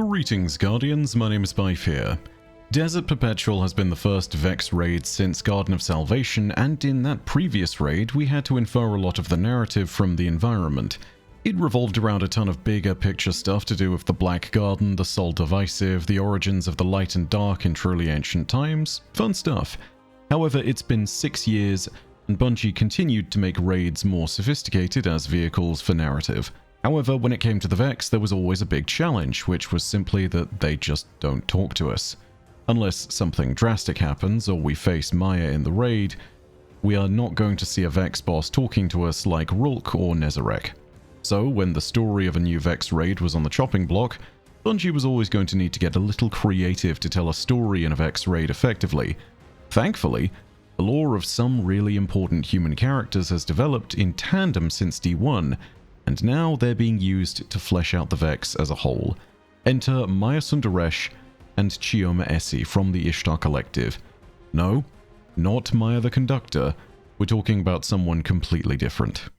Greetings, Guardians, my name is Bife here. Desert Perpetual has been the first Vex raid since Garden of Salvation, and in that previous raid we had to infer a lot of the narrative from the environment. It revolved around a ton of bigger picture stuff to do with the Black Garden, the Sol Divisive, the origins of the light and dark in truly ancient times. Fun stuff. However, it's been 6 years, and Bungie continued to make raids more sophisticated as vehicles for narrative. However, when it came to the Vex, there was always a big challenge, which was simply that they just don't talk to us. Unless something drastic happens or we face Maya in the raid, we are not going to see a Vex boss talking to us like Rulk or Nezarec. So, when the story of a new Vex raid was on the chopping block, Bungie was always going to need to get a little creative to tell a story in a Vex raid effectively. Thankfully, the lore of some really important human characters has developed in tandem since D1, and now they're being used to flesh out the Vex as a whole. Enter Maya Sundaresh and Chioma Essie from the Ishtar Collective. No, not Maya the Conductor. We're talking about someone completely different.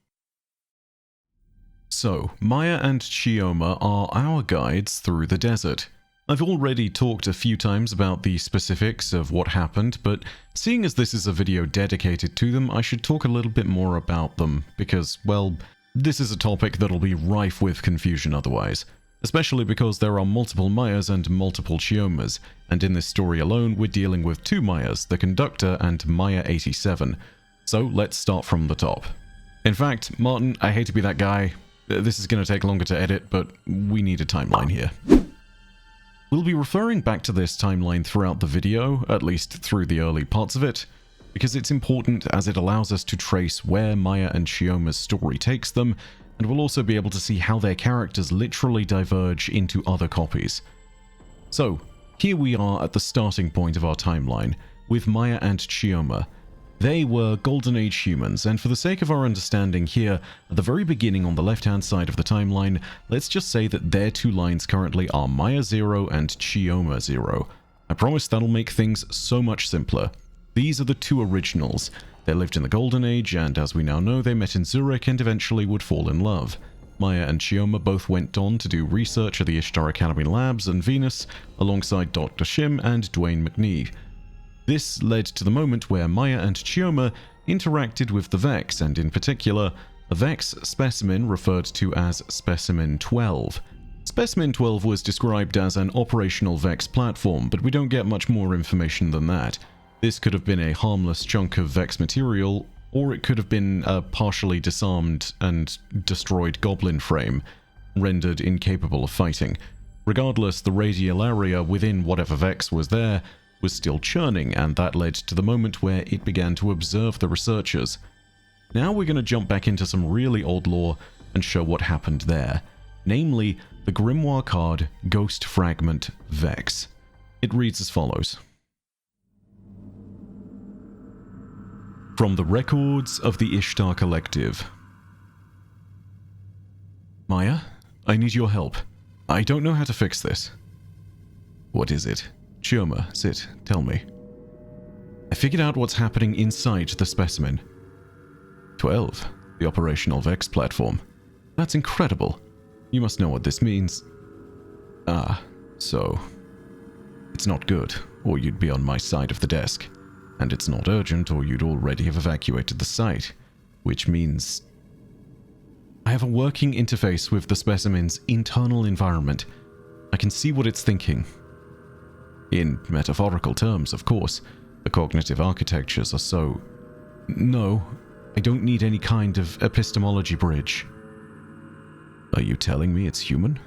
So, Maya and Chioma are our guides through the desert. I've already talked a few times about the specifics of what happened, but seeing as this is a video dedicated to them, I should talk a little bit more about them, because, well, this is a topic that'll be rife with confusion otherwise. Especially because there are multiple Mayas and multiple Chiomas, and in this story alone we're dealing with 2 Mayas, the Conductor and Maya 87. So let's start from the top. In fact, Martin, I hate to be that guy. This is going to take longer to edit, but we need a timeline here. We'll be referring back to this timeline throughout the video, at least through the early parts of it, because it's important as it allows us to trace where Maya and Chioma's story takes them, and we'll also be able to see how their characters literally diverge into other copies. So, here we are at the starting point of our timeline, with Maya and Chioma. They were Golden Age humans, and for the sake of our understanding here, at the very beginning on the left-hand side of the timeline, let's just say that their 2 lines currently are Maya 0 and Chioma 0. I promise that'll make things so much simpler. These are the 2 originals. They lived in the Golden Age, and as we now know, they met in Zurich and eventually would fall in love. Maya and Chioma both went on to do research at the Ishtar Academy Labs and Venus, alongside Dr. Shim and Dwayne McNee. This led to the moment where Maya and Chioma interacted with the Vex, and in particular, a Vex specimen referred to as Specimen 12. Specimen 12 was described as an operational Vex platform, but we don't get much more information than that. This could have been a harmless chunk of Vex material, or it could have been a partially disarmed and destroyed goblin frame, rendered incapable of fighting. Regardless, the radial area within whatever Vex was there was still churning, and that led to the moment where it began to observe the researchers. Now we're going to jump back into some really old lore and show what happened there, namely the Grimoire card Ghost Fragment Vex. It reads as follows. From the records of the Ishtar Collective. Maya, I need your help. I don't know how to fix this. What is it? Chioma, sit, tell me. I figured out what's happening inside the specimen. 12, the operational Vex platform. That's incredible. You must know what this means. Ah, so. It's not good, or you'd be on my side of the desk. And it's not urgent, or you'd already have evacuated the site, which means I have a working interface with the specimen's internal environment. I can see what it's thinking. In metaphorical terms, of course, the cognitive architectures are so... No, I don't need any kind of epistemology bridge. Are you telling me it's human?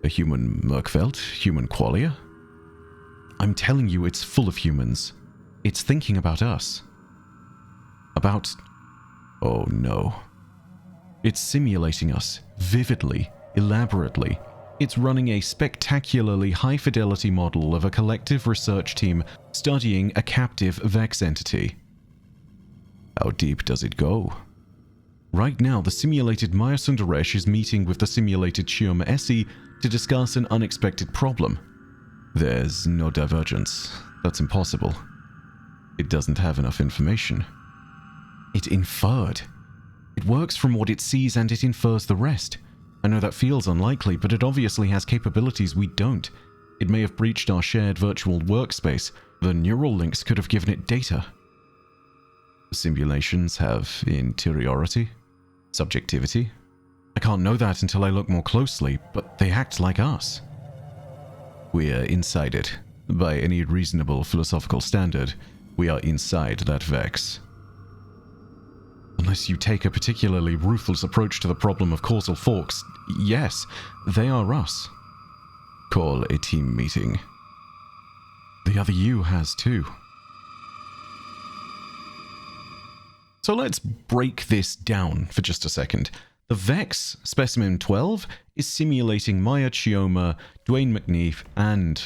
A human Merkveld? Human Qualia? I'm telling you it's full of humans. It's thinking about us. About... Oh no. It's simulating us, vividly, elaborately. It's running a spectacularly high-fidelity model of a collective research team studying a captive Vex entity. How deep does it go? Right now, the simulated Maya Sundaresh is meeting with the simulated Chioma Essie to discuss an unexpected problem. There's no divergence. That's impossible. It doesn't have enough information. It inferred. It works from what it sees and it infers the rest. I know that feels unlikely, but it obviously has capabilities we don't. It may have breached our shared virtual workspace. The neural links could have given it data. Simulations have interiority, subjectivity. I can't know that until I look more closely, but they act like us. We're inside it. By any reasonable philosophical standard, we are inside that Vex. Unless you take a particularly ruthless approach to the problem of causal forks, yes, they are us. Call a team meeting. The other you has too. So let's break this down for just a second. The Vex, Specimen 12, is simulating Maya Chioma, Dwayne McNeef, and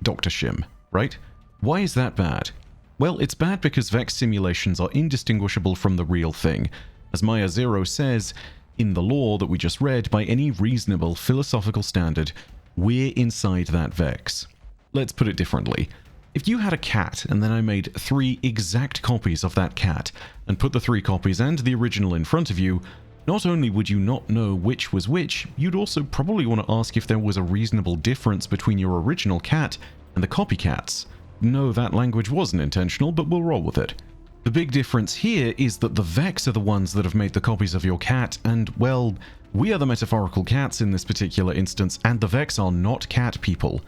Dr. Shim, right? Why is that bad? Well, it's bad because Vex simulations are indistinguishable from the real thing. As Maya Zero says, in the law that we just read, by any reasonable philosophical standard, we're inside that Vex. Let's put it differently. If you had a cat and then I made 3 exact copies of that cat and put the 3 copies and the original in front of you, not only would you not know which was which, you'd also probably want to ask if there was a reasonable difference between your original cat and the copycats. No, that language wasn't intentional, but we'll roll with it. The big difference here is that the Vex are the ones that have made the copies of your cat, and, well, we are the metaphorical cats in this particular instance, and the Vex are not cat people.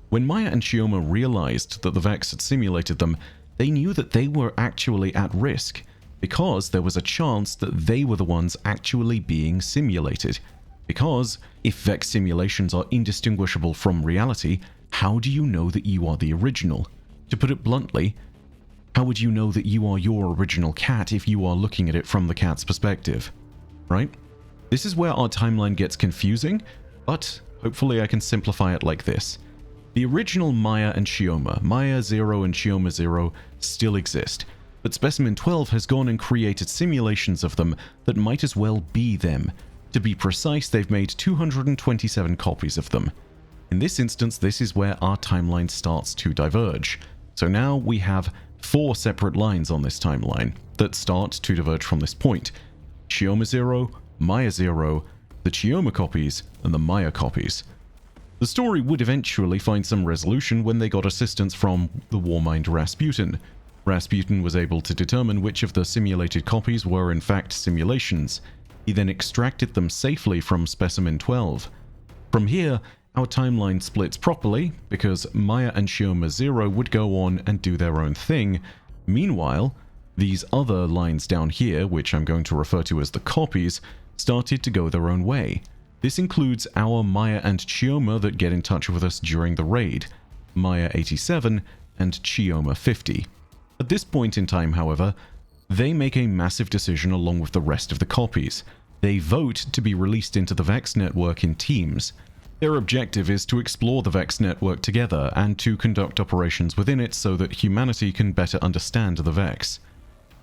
When Maya and Chioma realized that the Vex had simulated them, they knew that they were actually at risk, because there was a chance that they were the ones actually being simulated. Because, if Vex simulations are indistinguishable from reality, how do you know that you are the original? To put it bluntly, how would you know that you are your original cat if you are looking at it from the cat's perspective? Right? This is where our timeline gets confusing, but hopefully I can simplify it like this. The original Maya and Chioma, Maya 0 and Chioma 0, still exist, but Specimen 12 has gone and created simulations of them that might as well be them. To be precise, they've made 227 copies of them. In this instance, this is where our timeline starts to diverge. So now we have 4 separate lines on this timeline that start to diverge from this point. Chioma 0, Maya 0, the Chioma copies, and the Maya copies. The story would eventually find some resolution when they got assistance from the Warmind Rasputin. Rasputin was able to determine which of the simulated copies were in fact simulations. He then extracted them safely from Specimen 12. From here, our timeline splits properly, because Maya and Chioma 0 would go on and do their own thing. Meanwhile, these other lines down here, which I'm going to refer to as the copies, started to go their own way. This includes our Maya and Chioma that get in touch with us during the raid, Maya 87 and Chioma 50. At this point in time, however, they make a massive decision along with the rest of the copies. They vote to be released into the Vex network in teams. Their objective is to explore the Vex network together and to conduct operations within it so that humanity can better understand the Vex.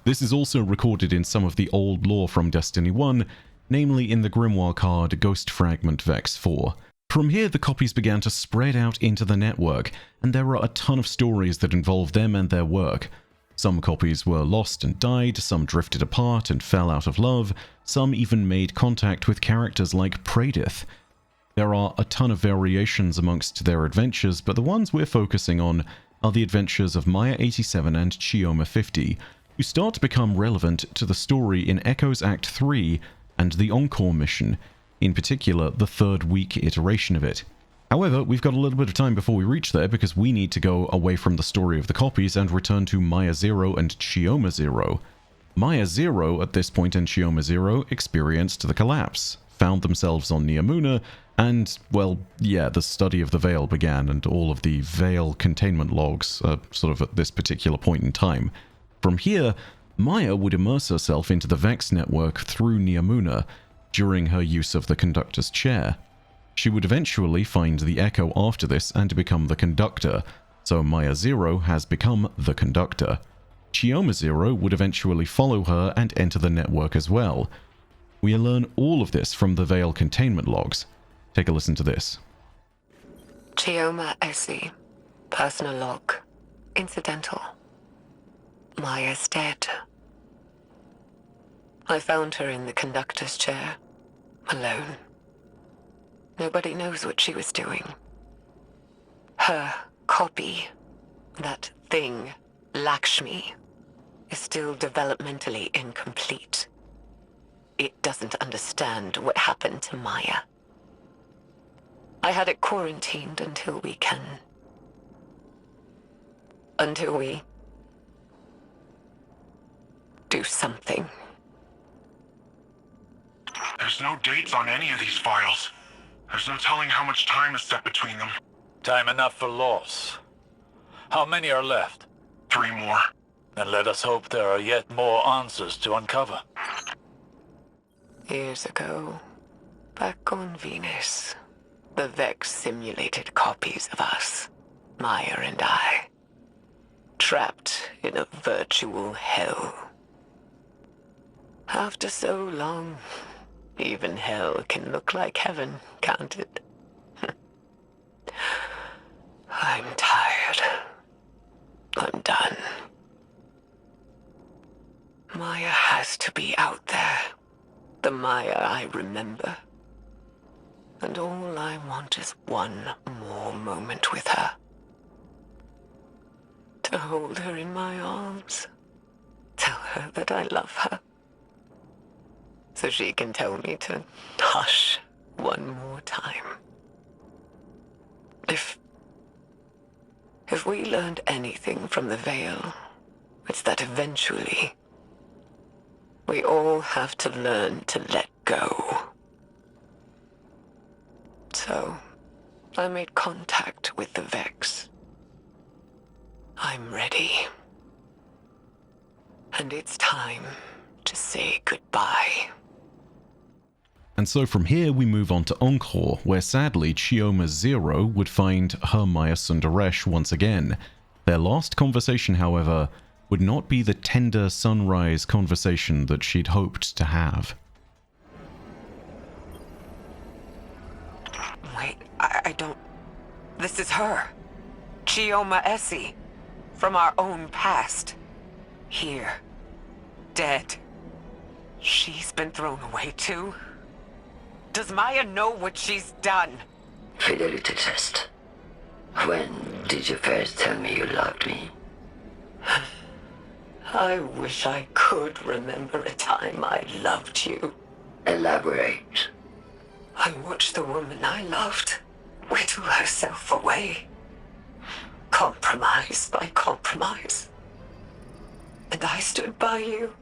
This is also recorded in some of the old lore from Destiny 1, namely in the Grimoire card Ghost Fragment Vex 4. From here, the copies began to spread out into the network, and there are a ton of stories that involve them and their work. Some copies were lost and died, some drifted apart and fell out of love, some even made contact with characters like Praedyth. There are a ton of variations amongst their adventures, but the ones we're focusing on are the adventures of Maya 87 and Chioma 50, who start to become relevant to the story in Echoes Act 3 and the Encore mission, in particular the 3rd week iteration of it. However, we've got a little bit of time before we reach there because we need to go away from the story of the copies and return to Maya 0 and Chioma 0. Maya 0 at this point and Chioma 0 experienced the collapse, found themselves on Neomuna, and, well, yeah, the study of the Veil began, and all of the Veil containment logs are sort of at this particular point in time. From here, Maya would immerse herself into the Vex network through Neomuna during her use of the Conductor's Chair. She would eventually find the Echo after this and become the Conductor, so Maya 0 has become the Conductor. Chioma 0 would eventually follow her and enter the network as well. We learn all of this from the Veil containment logs. Take a listen to this. Chioma Essie. Personal log. Incidental. Maya's dead. I found her in the Conductor's Chair. Alone. Nobody knows what she was doing. Her copy, that thing, Lakshmi, is still developmentally incomplete. It doesn't understand what happened to Maya. I had it quarantined until we do something. There's no dates on any of these files. There's no telling how much time is set between them. Time enough for loss. How many are left? 3 more. Then let us hope there are yet more answers to uncover. Years ago, back on Venus, the Vex simulated copies of us, Maya and I, trapped in a virtual hell. After so long, even hell can look like heaven, can't it? I'm tired. I'm done. Maya has to be out there. The Maya I remember. And all I want is one more moment with her. To hold her in my arms. Tell her that I love her. So she can tell me to hush one more time. If we learned anything from the Veil, it's that eventually we all have to learn to let go. So, I made contact with the Vex. I'm ready. And it's time to say goodbye. And so from here we move on to Encore, where sadly Chioma Zero would find her Maya Sundaresh once again. Their last conversation, however, would not be the tender sunrise conversation that she'd hoped to have. Wait, I don't... This is her. Chioma Essie. From our own past. Here. Dead. She's been thrown away too? Does Maya know what she's done? Fidelity test. When did you first tell me you loved me? I wish I could remember a time I loved you. Elaborate. I watched the woman I loved whittle herself away. Compromise by compromise. And I stood by you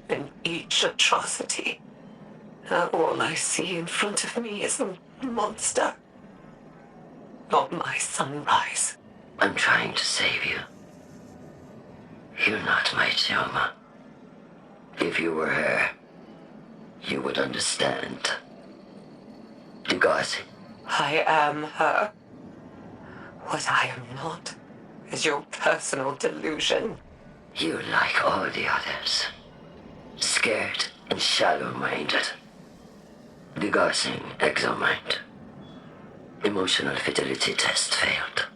in each atrocity. Now all I see in front of me is a monster. Not my sunrise. I'm trying to save you. You're not my Chioma. If you were her, you would understand. Degazi. I am her. What I am not is your personal delusion. You're like all the others. Scared and shallow-minded. Degaussing exomind. Emotional fidelity test failed.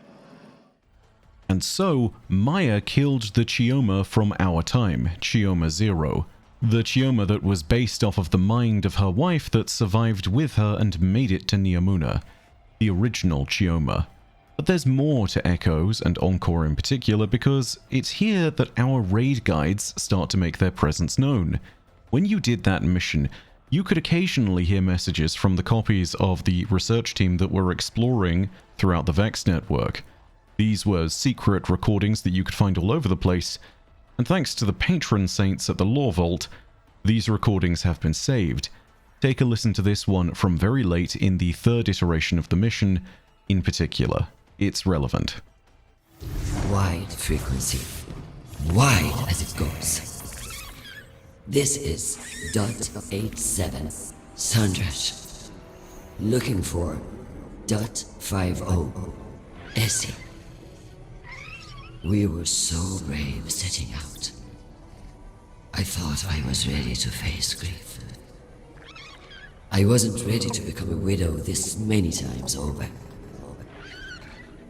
And so, Maya killed the Chioma from our time, Chioma Zero. The Chioma that was based off of the mind of her wife that survived with her and made it to Neomuna. The original Chioma. But there's more to Echoes and Encore in particular, because it's here that our raid guides start to make their presence known. When you did that mission, you could occasionally hear messages from the copies of the research team that were exploring throughout the Vex network. These were secret recordings that you could find all over the place, and thanks to the patron saints at the Lore Vault, these recordings have been saved. Take a listen to this one from very late in the third iteration of the mission in particular. It's relevant. Wide frequency. Wide as it goes. This is .87 Sundrash. Looking for .50 Essie. We were so brave setting out. I thought I was ready to face grief. I wasn't ready to become a widow this many times over.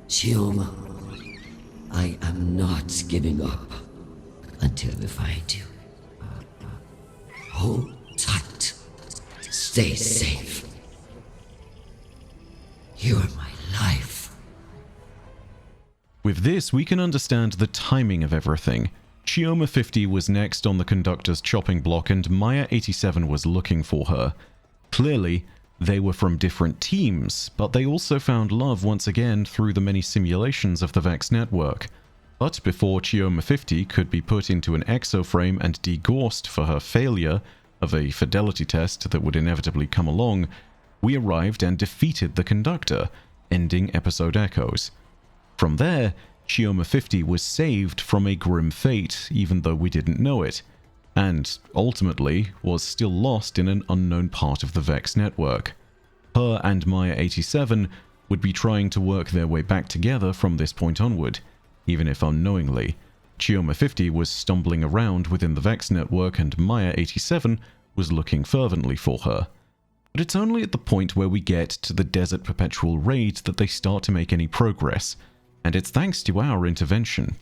Chioma, I am not giving up until we find you. Hold tight. Stay safe. You're my life. With this, we can understand the timing of everything. Chioma 50 was next on the conductor's chopping block and Maya 87 was looking for her. Clearly, they were from different teams, but they also found love once again through the many simulations of the Vex network. But before Chioma 50 could be put into an exoframe and degaussed for her failure of a fidelity test that would inevitably come along, we arrived and defeated the conductor, ending episode Echoes. From there, Chioma 50 was saved from a grim fate, even though we didn't know it, and ultimately was still lost in an unknown part of the Vex network. Her and Maya 87 would be trying to work their way back together from this point onward, even if unknowingly. Chioma 50 was stumbling around within the Vex network and Maya 87 was looking fervently for her. But it's only at the point where we get to the Desert Perpetual raid that they start to make any progress, and it's thanks to our intervention.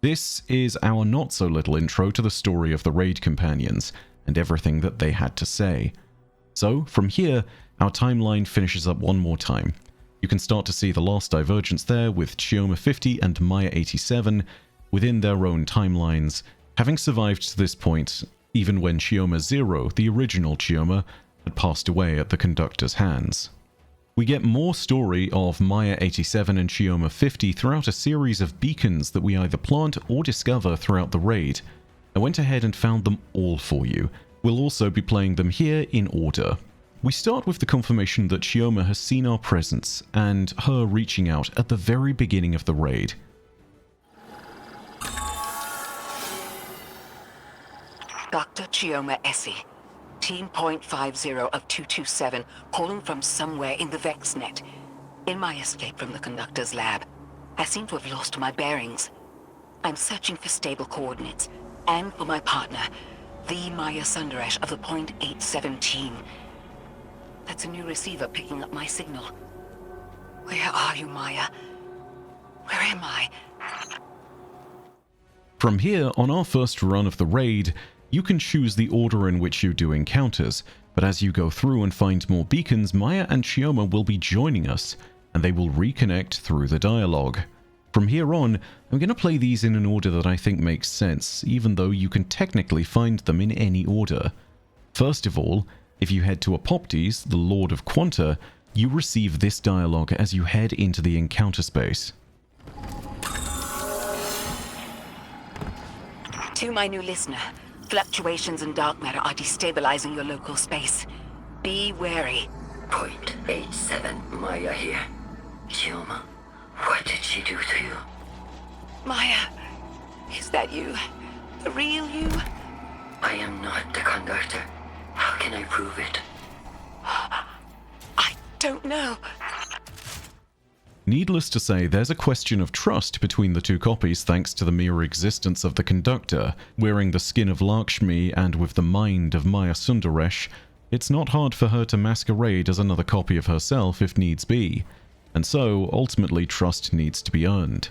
This is our not-so-little intro to the story of the raid companions, and everything that they had to say. So, from here, our timeline finishes up one more time. You can start to see the last divergence there with Chioma 50 and Maya 87 within their own timelines, having survived to this point, even when Chioma 0, the original Chioma, had passed away at the conductor's hands. We get more story of Maya 87 and Chioma 50 throughout a series of beacons that we either plant or discover throughout the raid. I went ahead and found them all for you. We'll also be playing them here in order. We start with the confirmation that Chioma has seen our presence, and her reaching out at the very beginning of the raid. Dr. Chioma Essie, Team Point 50 of 227, calling from somewhere in the VexNet. In my escape from the conductor's lab, I seem to have lost my bearings. I'm searching for stable coordinates, and for my partner, the Maya Sundaresh of the Point 817. That's a new receiver picking up my signal. Where are you, Maya? Where am I? From here, on our first run of the raid, you can choose the order in which you do encounters, but as you go through and find more beacons, Maya and Chioma will be joining us, and they will reconnect through the dialogue. From here on, I'm going to play these in an order that I think makes sense, even though you can technically find them in any order. First of all, if you head to Apoptes, the Lord of Quanta, you receive this dialogue as you head into the encounter space. To my new listener, fluctuations in dark matter are destabilizing your local space. Be wary. Point 87, Maya here. Chioma, what did she do to you? Maya, is that you? The real you? I am not the conductor. How can I prove it? I don't know. Needless to say, there's a question of trust between the two copies thanks to the mere existence of the conductor. Wearing the skin of Lakshmi and with the mind of Maya Sundaresh, it's not hard for her to masquerade as another copy of herself if needs be. And so, ultimately, trust needs to be earned.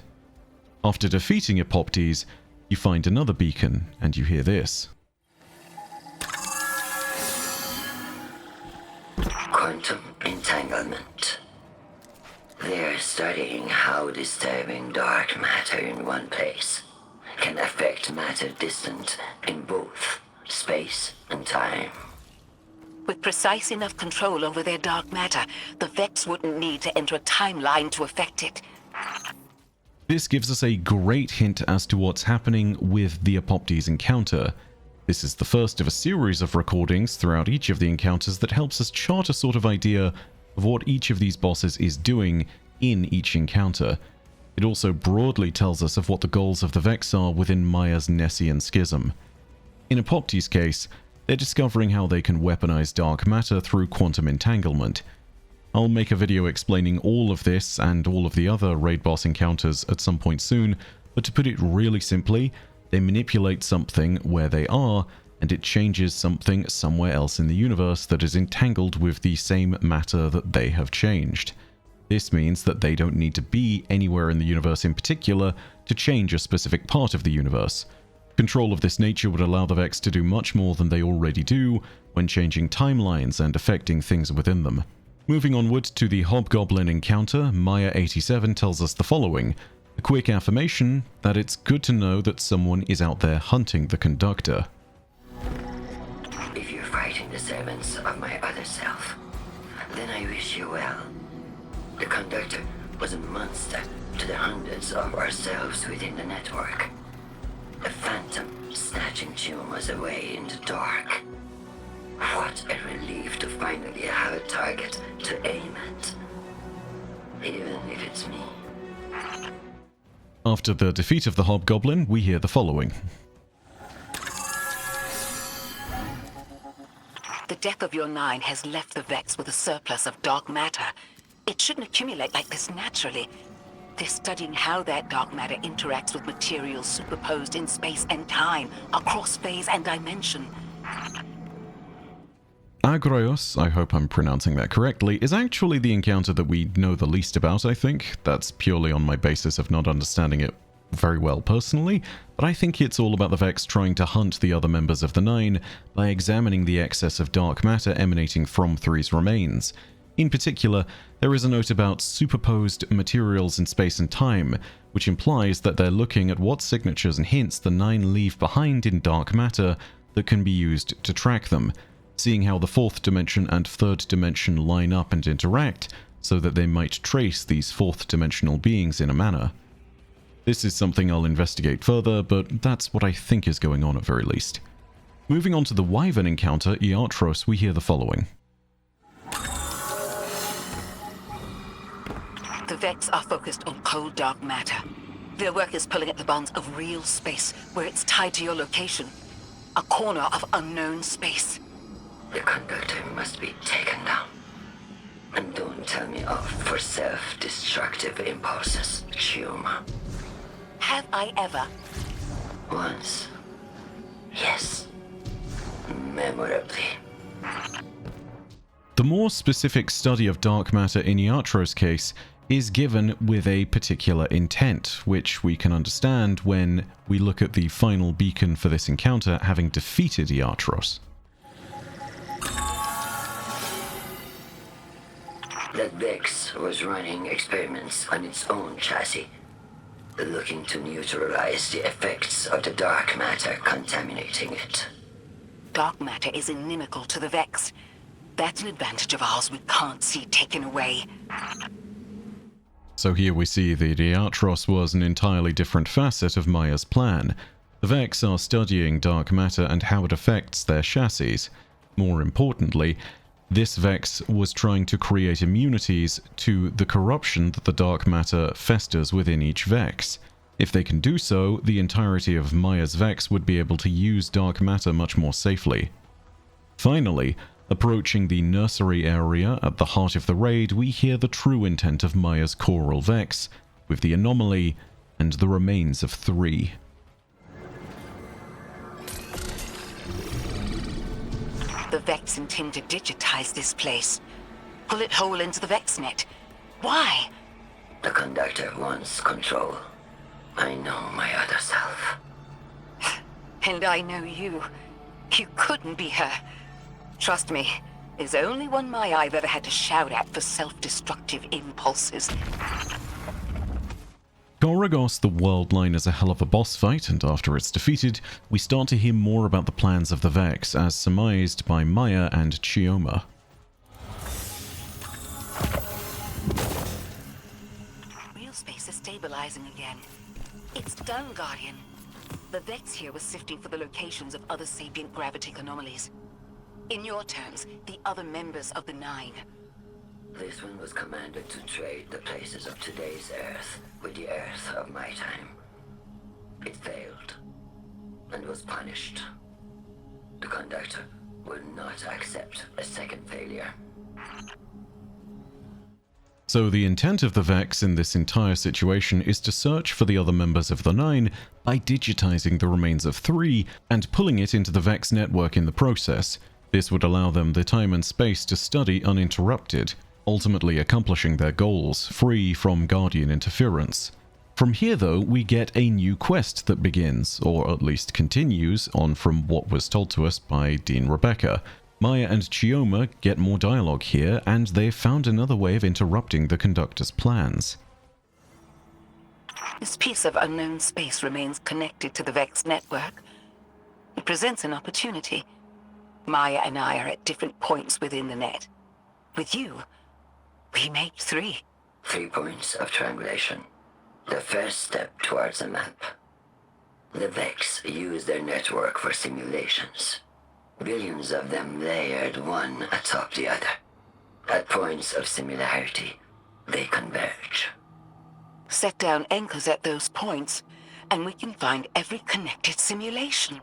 After defeating Apoptes, you find another beacon, and you hear this. Quantum entanglement. They're studying how disturbing dark matter in one place can affect matter distant in both space and time. With precise enough control over their dark matter, the Vex wouldn't need to enter a timeline to affect it. This gives us a great hint as to what's happening with the Apoptes encounter. This is the first of a series of recordings throughout each of the encounters that helps us chart a sort of idea of what each of these bosses is doing in each encounter. It also broadly tells us of what the goals of the Vex are within Maya's Nessian schism. In Apoptes' case, they're discovering how they can weaponize dark matter through quantum entanglement. I'll make a video explaining all of this and all of the other raid boss encounters at some point soon, but to put it really simply, they manipulate something where they are, and it changes something somewhere else in the universe that is entangled with the same matter that they have changed. This means that they don't need to be anywhere in the universe in particular to change a specific part of the universe. Control of this nature would allow the Vex to do much more than they already do when changing timelines and affecting things within them. Moving onward to the Hobgoblin encounter, Maya87 tells us the following. A quick affirmation that it's good to know that someone is out there hunting the conductor. If you're fighting the servants of my other self, then I wish you well. The conductor was a monster to the hundreds of ourselves within the network. A phantom snatching Chiomas away in the dark. What a relief to finally have a target to aim at. Even if it's me. After the defeat of the Hobgoblin, we hear the following. The death of your Nine has left the Vex with a surplus of dark matter. It shouldn't accumulate like this naturally. They're studying how that dark matter interacts with materials superposed in space and time, across phase and dimension. Agroios, I hope I'm pronouncing that correctly, is actually the encounter that we know the least about, I think. That's purely on my basis of not understanding it very well personally, but I think it's all about the Vex trying to hunt the other members of the Nine by examining the excess of dark matter emanating from Three's remains. In particular, there is a note about superposed materials in space and time, which implies that they're looking at what signatures and hints the Nine leave behind in dark matter that can be used to track them, seeing how the fourth dimension and third dimension line up and interact so that they might trace these fourth dimensional beings in a manner. This is something I'll investigate further, but that's what I think is going on at very least. Moving on to the Wyvern encounter, Iatros, we hear the following. The Vex are focused on cold dark matter. Their work is pulling at the bonds of real space, where it's tied to your location. A corner of unknown space. The conductor must be taken down. And don't tell me off for self-destructive impulses, Chioma. Have I ever? Once. Yes. Memorably. The more specific study of dark matter in Iatros' case is given with a particular intent, which we can understand when we look at the final beacon for this encounter having defeated Iatros. That Vex was running experiments on its own chassis, looking to neutralize the effects of the dark matter contaminating it. Dark matter is inimical to the Vex. That's an advantage of ours we can't see taken away. So here we see that Iatros was an entirely different facet of Maya's plan. The Vex are studying dark matter and how it affects their chassis. More importantly, this Vex was trying to create immunities to the corruption that the dark matter festers within each Vex. If they can do so, the entirety of Maya's Vex would be able to use dark matter much more safely. Finally, approaching the nursery area at the heart of the raid, we hear the true intent of Maya's Choral Vex, with the anomaly and the remains of Three. The Vex intend to digitize this place. Pull it whole into the VexNet. Why? The conductor wants control. I know my other self. And I know you. You couldn't be her. Trust me, there's only one Maya I've ever had to shout at for self-destructive impulses. Koragos the World Line is a hell of a boss fight, and after it's defeated, we start to hear more about the plans of the Vex, as surmised by Maya and Chioma. Real space is stabilizing again. It's done, Guardian. The Vex here was sifting for the locations of other sapient gravitic anomalies. In your terms, the other members of the Nine. This one was commanded to trade the places of today's Earth with the Earth of my time. It failed, and was punished. The conductor will not accept a second failure. So the intent of the Vex in this entire situation is to search for the other members of the Nine by digitizing the remains of Three and pulling it into the Vex network in the process. This would allow them the time and space to study uninterrupted, ultimately accomplishing their goals, free from Guardian interference. From here though, we get a new quest that begins, or at least continues, on from what was told to us by Dean Rebecca. Maya and Chioma get more dialogue here, and they've found another way of interrupting the Conductor's plans. This piece of unknown space remains connected to the Vex network. It presents an opportunity. Maya and I are at different points within the net. With you, we make 3. 3 points of triangulation. The first step towards a map. The Vex use their network for simulations. Billions of them layered one atop the other. At points of similarity, they converge. Set down anchors at those points, and we can find every connected simulation.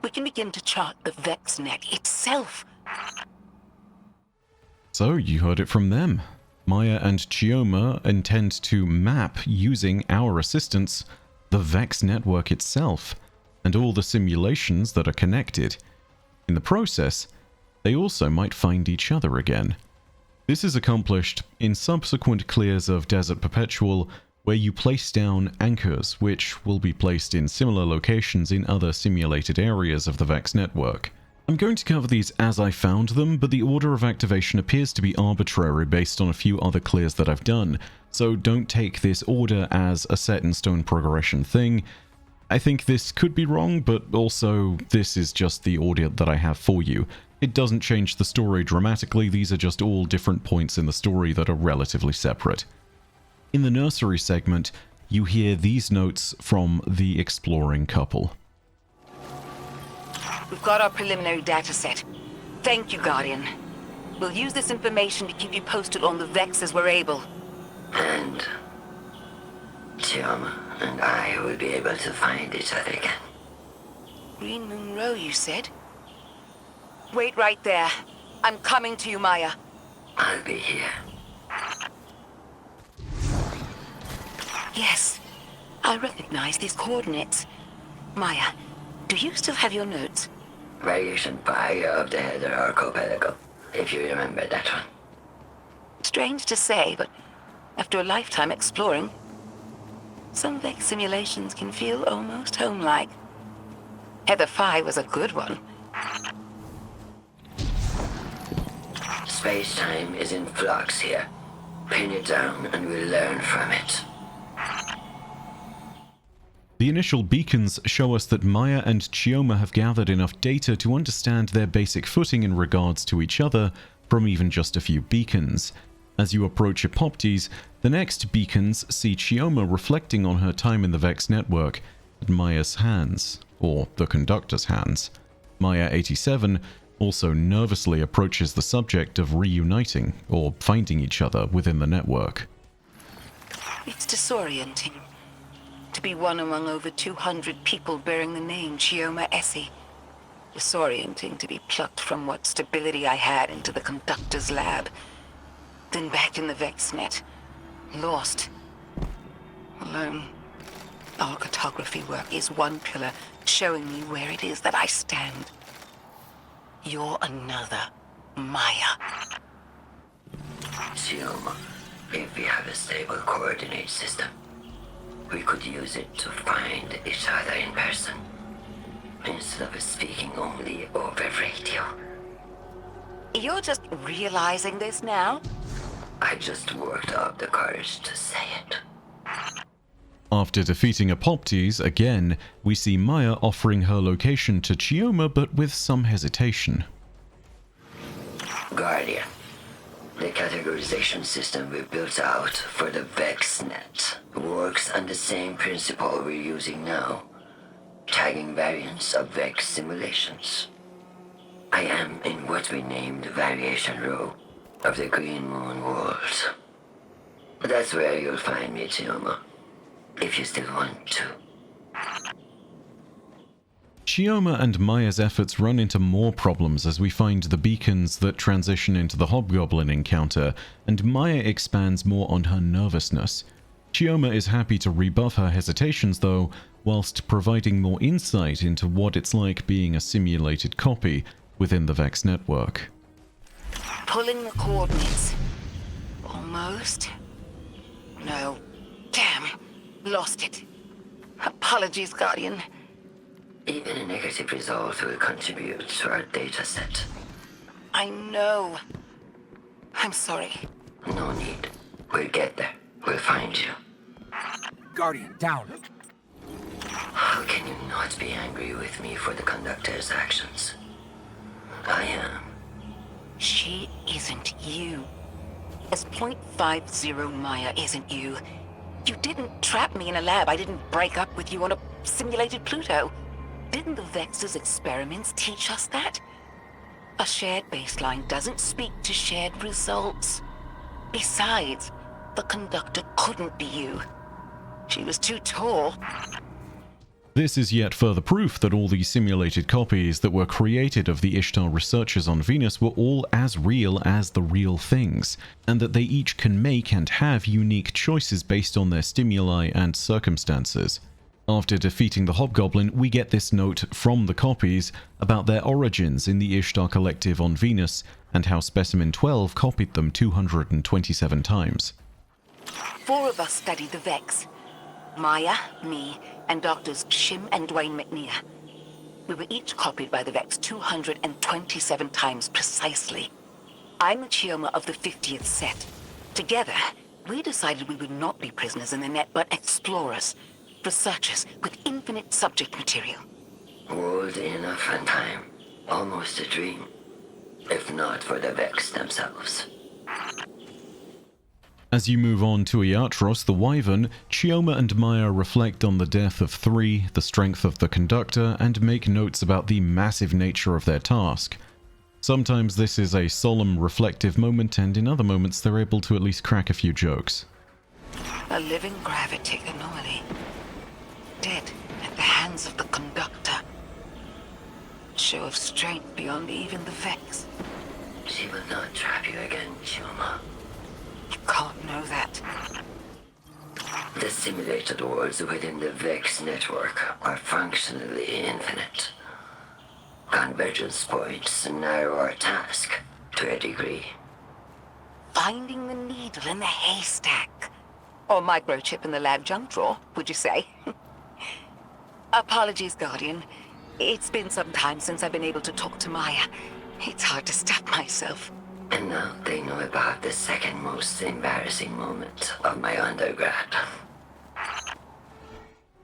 We can begin to chart the Vex net itself. So, you heard it from them. Maya and Chioma intend to map, using our assistance, the Vex network itself, and all the simulations that are connected. In the process, they also might find each other again. This is accomplished in subsequent clears of Desert Perpetual, where you place down anchors, which will be placed in similar locations in other simulated areas of the Vex network. I'm going to cover these as I found them, but the order of activation appears to be arbitrary based on a few other clears that I've done, so don't take this order as a set-in-stone progression thing. I think this could be wrong, but also this is just the order that I have for you. It doesn't change the story dramatically, these are just all different points in the story that are relatively separate. In the nursery segment, you hear these notes from the exploring couple. We've got our preliminary data set. Thank you, Guardian. We'll use this information to keep you posted on the Vex as we're able. And Chioma and I will be able to find each other again. Green Moon Row, you said? Wait right there. I'm coming to you, Maya. I'll be here. Yes, I recognize these coordinates. Maya, do you still have your notes? Variation pi of the header archipelago, if you remember that one. Strange to say, but after a lifetime exploring, some Vex simulations can feel almost home-like. Heather Phi was a good one. Space-time is in flux here. Pin it down and we'll learn from it. The initial beacons show us that Maya and Chioma have gathered enough data to understand their basic footing in regards to each other from even just a few beacons. As you approach Epoptes, the next beacons see Chioma reflecting on her time in the Vex network at Maya's hands, or the Conductor's hands. Maya 87 also nervously approaches the subject of reuniting or finding each other within the network. It's disorienting to be one among over 200 people bearing the name Chioma Essie. Disorienting to be plucked from what stability I had into the Conductor's lab, then back in the VexNet, lost, alone. Our cartography work is one pillar showing me where it is that I stand. You're another, Maya. Chioma, if we have a stable coordinate system, we could use it to find each other in person, instead of speaking only over radio. You're just realizing this now? I just worked up the courage to say it. After defeating Epoptes again, we see Maya offering her location to Chioma, but with some hesitation. Guardian, the categorization system we built out for the VexNet works on the same principle we're using now, tagging variants of Vex simulations. I am in what we named Variation Row of the Green Moon world. That's where you'll find me, Chioma, if you still want to. Chioma and Maya's efforts run into more problems as we find the beacons that transition into the Hobgoblin encounter, and Maya expands more on her nervousness. Chioma is happy to rebuff her hesitations though, whilst providing more insight into what it's like being a simulated copy within the Vex network. Pulling the coordinates. Almost. No. Damn. Lost it. Apologies, Guardian. Even a negative result will contribute to our dataset. I know. I'm sorry. No need. We'll get there. We'll find you. Guardian, down. How can you not be angry with me for the Conductor's actions? I am. She isn't you. As .50 Maya isn't you. You didn't trap me in a lab. I didn't break up with you on a simulated Pluto. Didn't the Vex's experiments teach us that? A shared baseline doesn't speak to shared results. Besides, the Conductor couldn't be you. She was too tall. This is yet further proof that all the simulated copies that were created of the Ishtar researchers on Venus were all as real as the real things, and that they each can make and have unique choices based on their stimuli and circumstances. After defeating the Hobgoblin, we get this note from the copies about their origins in the Ishtar Collective on Venus, and how Specimen 12 copied them 227 times. 4 of us studied the Vex. Maya, me, and Doctors Shim and Dwayne McNear. We were each copied by the Vex 227 times precisely. I'm the Chioma of the 50th set. Together, we decided we would not be prisoners in the net, but explorers, researchers with infinite subject material. Old enough and time. Almost a dream. If not for the Vex themselves. As you move on to Iatros, the Wyvern, Chioma and Maya reflect on the death of 3, the strength of the Conductor, and make notes about the massive nature of their task. Sometimes this is a solemn, reflective moment, and in other moments they're able to at least crack a few jokes. A living gravitic anomaly. Dead at the hands of the Conductor. Show of strength beyond even the Vex. She will not trap you again, Chioma. You can't know that. The simulated worlds within the Vex network are functionally infinite. Convergence points narrow our task to a degree. Finding the needle in the haystack. Or microchip in the lab junk drawer, would you say? Apologies, Guardian. It's been some time since I've been able to talk to Maya. It's hard to stop myself. And now they know about the second most embarrassing moment of my undergrad.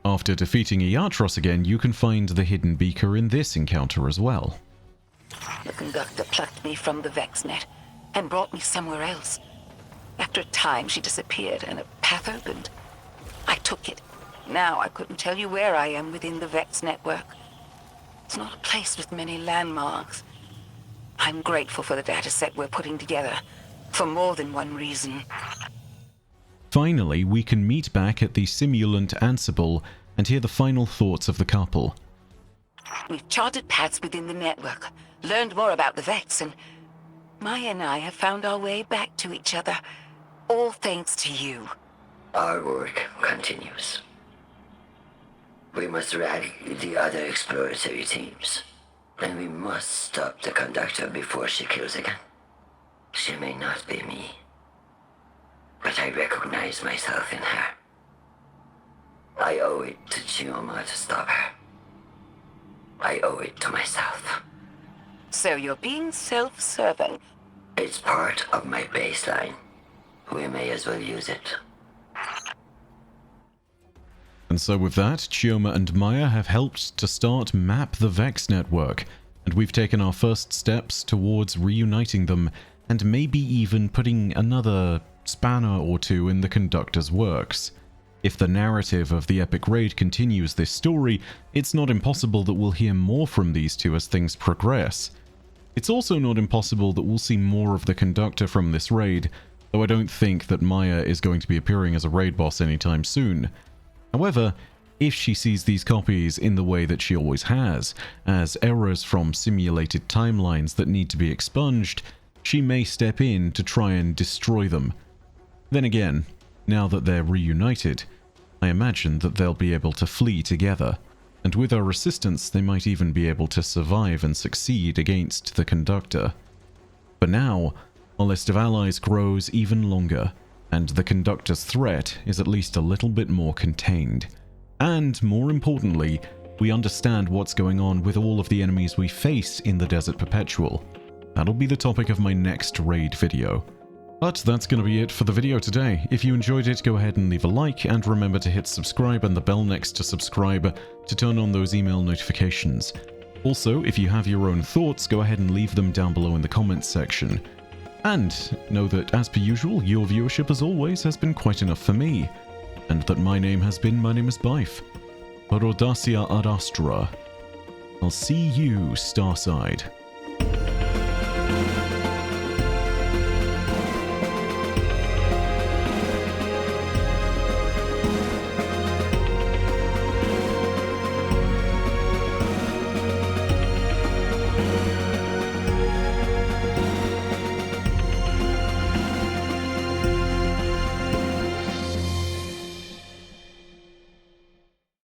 After defeating Iatros again, you can find the hidden beaker in this encounter as well. The Conductor plucked me from the VexNet and brought me somewhere else. After a time, she disappeared and a path opened. I took it. Now I couldn't tell you where I am within the Vex network. It's not a place with many landmarks. I'm grateful for the dataset we're putting together, for more than one reason. Finally, we can meet back at the simulant Ansible and hear the final thoughts of the couple. We've charted paths within the network, learned more about the Vex, and Maya and I have found our way back to each other, all thanks to you. Our work continues. We must rally the other exploratory teams. And we must stop the Conductor before she kills again. She may not be me, but I recognize myself in her. I owe it to Chioma to stop her. I owe it to myself. So you're being self-serving? It's part of my baseline. We may as well use it. And so with that, Chioma and Maya have helped to start map the Vex network, and we've taken our first steps towards reuniting them, and maybe even putting another spanner or two in the Conductor's works. If the narrative of the epic raid continues this story, it's not impossible that we'll hear more from these two as things progress. It's also not impossible that we'll see more of the Conductor from this raid, though I don't think that Maya is going to be appearing as a raid boss anytime soon. However, if she sees these copies in the way that she always has, as errors from simulated timelines that need to be expunged, she may step in to try and destroy them. Then again, now that they're reunited, I imagine that they'll be able to flee together, and with our assistance they might even be able to survive and succeed against the Conductor. But now, our list of allies grows even longer, and the Conductor's threat is at least a little bit more contained. And more importantly, we understand what's going on with all of the enemies we face in the Desert Perpetual. That'll be the topic of my next raid video. But that's going to be it for the video today. If you enjoyed it, go ahead and leave a like, and remember to hit subscribe and the bell next to subscribe to turn on those email notifications. Also, if you have your own thoughts, go ahead and leave them down below in the comments section. And know that, as per usual, your viewership as always has been quite enough for me, and that my name is Byf. Per audacia ad astra. I'll see you, Starside.